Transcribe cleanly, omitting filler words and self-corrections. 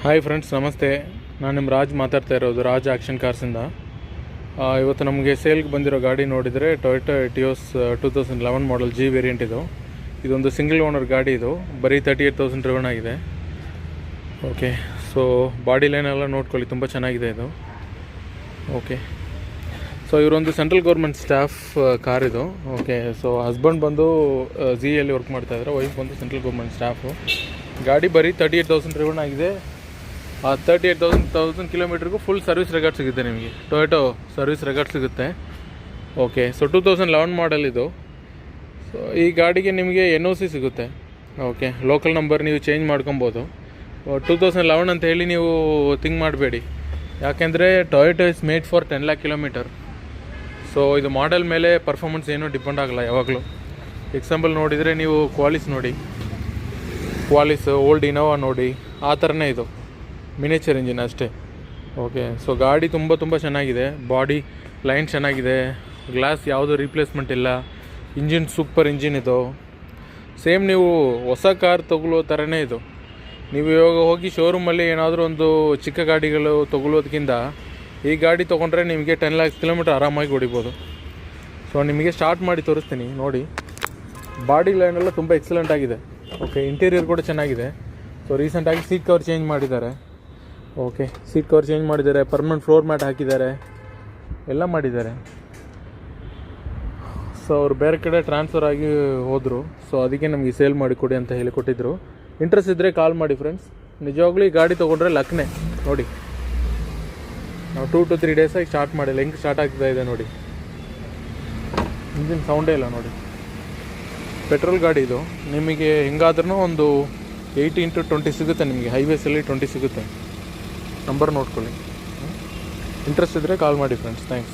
Hi friends, ನಮಸ್ತೆ. ನಾನು ನಿಮ್ಮ ರಾಜ್ ಮಾತಾಡ್ತಾ ಇರೋದು, ರಾಜ್ ಆ್ಯಕ್ಷನ್ ಕಾರ್ಸಿಂದ. ಇವತ್ತು ನಮಗೆ ಸೇಲ್ಗೆ ಬಂದಿರೋ ಗಾಡಿ ನೋಡಿದರೆ ಟೊಯೋಟಾ ಎಟಿಯೋಸ್ 2011 ಮಾಡಲ್ ಜಿ ವೇರಿಯಂಟ್ ಇದೊಂದು ಸಿಂಗಲ್ ಓನರ್ ಗಾಡಿ. ಇದು ಬರೀ 38,000 ಡ್ರಿವನ್ ಆಗಿದೆ. ಓಕೆ, ಸೊ ಬಾಡಿ ಲೈನೆಲ್ಲ ನೋಡ್ಕೊಳ್ಳಿ, ತುಂಬ ಚೆನ್ನಾಗಿದೆ ಇದು. ಓಕೆ, ಸೊ ಇವರೊಂದು ಸೆಂಟ್ರಲ್ ಗೌರ್ಮೆಂಟ್ ಸ್ಟಾಫ್ ಕಾರ್ ಇದು. ಓಕೆ, ಸೊ ಹಸ್ಬೆಂಡ್ ಬಂದು ಜಿಯಲ್ಲಿ ವರ್ಕ್ ಮಾಡ್ತಾಯಿದ್ದಾರೆ, ವೈಫ್ ಬಂದು ಸೆಂಟ್ರಲ್ ಗೌರ್ಮೆಂಟ್ ಸ್ಟಾಫು. ಗಾಡಿ ಬರೀ 38,000 ಡ್ರಿವನ್ ಆಗಿದೆ. 38,000 ಕಿಲೋಮೀಟ್ರಿಗೂ ಫುಲ್ ಸರ್ವಿಸ್ ರೆಕಾರ್ಡ್ ಸಿಗುತ್ತೆ ನಿಮಗೆ. ಟೊಯೋಟೋ ಸರ್ವಿಸ್ ರೆಕಾರ್ಡ್ ಸಿಗುತ್ತೆ. ಓಕೆ, ಸೊ 2011 ಮಾಡಲ್ ಇದು. ಸೊ ಈ ಗಾಡಿಗೆ ನಿಮಗೆ NOC ಸಿಗುತ್ತೆ. ಓಕೆ, ಲೋಕಲ್ ನಂಬರ್ ನೀವು ಚೇಂಜ್ ಮಾಡ್ಕೊಬೋದು. 2011 ಅಂತ ಹೇಳಿ ನೀವು ಥಿಂಕ್ ಮಾಡಬೇಡಿ, ಯಾಕೆಂದರೆ Toyota is made for 10 lakh kilometre. So ಇದು ಮಾಡೆಲ್ ಮೇಲೆ ಪರ್ಫಾರ್ಮೆನ್ಸ್ ಏನೂ ಡಿಪೆಂಡ್ ಆಗಲ್ಲ ಯಾವಾಗಲೂ. ಎಕ್ಸಾಂಪಲ್ ನೋಡಿದರೆ ನೀವು ಕ್ವಾಲಿಸ್ ನೋಡಿ, ಕ್ವಾಲಿಸ್ ಓಲ್ಡ್ ಇನೋವಾ ನೋಡಿ, ಆ ಥರನೇ ಇದು ಮಿನೇಚರ್ ಇಂಜಿನ್ ಅಷ್ಟೇ. ಓಕೆ, ಸೊ ಗಾಡಿ ತುಂಬ ಚೆನ್ನಾಗಿದೆ. ಬಾಡಿ ಲೈನ್ ಚೆನ್ನಾಗಿದೆ, ಗ್ಲಾಸ್ ಯಾವುದೂ ರೀಪ್ಲೇಸ್ಮೆಂಟ್ ಇಲ್ಲ. ಇಂಜಿನ್ ಸೂಪರ್ ಇಂಜಿನ್ ಇದು. ಸೇಮ್ ನೀವು ಹೊಸ ಕಾರ್ ತೊಗೊಳ್ಳೋ ಥರನೇ ಇದು. ನೀವು ಇವಾಗ ಹೋಗಿ ಶೋರೂಮಲ್ಲಿ ಏನಾದರೂ ಒಂದು ಚಿಕ್ಕ ಗಾಡಿಗಳು ತೊಗೊಳ್ಳೋದಕ್ಕಿಂತ ಈ ಗಾಡಿ ತೊಗೊಂಡ್ರೆ ನಿಮಗೆ 10 lakhs ಕಿಲೋಮೀಟರ್ ಆರಾಮಾಗಿ ಹೊಡಿಬೋದು. ಸೊ ನಿಮಗೆ ಸ್ಟಾರ್ಟ್ ಮಾಡಿ ತೋರಿಸ್ತೀನಿ ನೋಡಿ. ಬಾಡಿ ಲೈನೆಲ್ಲ ತುಂಬ ಎಕ್ಸಲೆಂಟ್ ಆಗಿದೆ. ಓಕೆ, ಇಂಟೀರಿಯರ್ ಕೂಡ ಚೆನ್ನಾಗಿದೆ. ಸೊ ರೀಸೆಂಟಾಗಿ ಸೀಟ್ ಕವರ್ ಚೇಂಜ್ ಮಾಡಿದ್ದಾರೆ. ಓಕೆ, ಸೀಟ್ ಕವರ್ ಚೇಂಜ್ ಮಾಡಿದ್ದಾರೆ, ಪರ್ಮನೆಂಟ್ ಫ್ಲೋರ್ ಮ್ಯಾಟ್ ಹಾಕಿದ್ದಾರೆ, ಎಲ್ಲ ಮಾಡಿದ್ದಾರೆ. ಸೊ ಅವ್ರು ಬೇರೆ ಕಡೆ ಟ್ರಾನ್ಸ್ಫರ್ ಆಗಿ ಹೋದರು. ಸೊ ಅದಕ್ಕೆ ನಮಗೆ ಸೇಲ್ ಮಾಡಿಕೊಡಿ ಅಂತ ಹೇಳಿಕೊಟ್ಟಿದ್ರು. ಇಂಟ್ರೆಸ್ಟ್ ಇದ್ದರೆ ಕಾಲ್ ಮಾಡಿ ಫ್ರೆಂಡ್ಸ್. ನಿಜವಾಗ್ಲೂ ಈ ಗಾಡಿ ತೊಗೊಂಡ್ರೆ ಲಕ್ನೇ ನೋಡಿ. ನಾವು 2 to 3 ಡೇಸಾಗಿ ಸ್ಟಾರ್ಟ್ ಮಾಡಿಲ್ಲ, ಹೆಂಗೆ ಸ್ಟಾರ್ಟ್ ಆಗ್ತಾ ಇದೆ ನೋಡಿ. ಇಂಜಿನ್ ಸೌಂಡೇ ಇಲ್ಲ ನೋಡಿ. ಪೆಟ್ರೋಲ್ ಗಾಡಿ ಇದು. ನಿಮಗೆ ಹೆಂಗಾದ್ರೂ ಒಂದು 80 into 20 ಸಿಗುತ್ತೆ ನಿಮಗೆ. ಹೈವೇಸಲ್ಲಿ 20 ಸಿಗುತ್ತೆ. ನಂಬರ್ ನೋಡ್ಕೊಳ್ಳಿ. ಇಂಟ್ರೆಸ್ಟ್ ಇದ್ದರೆ ಕಾಲ್ ಮಾಡಿ ಫ್ರೆಂಡ್ಸ್. ಥ್ಯಾಂಕ್ಸ್.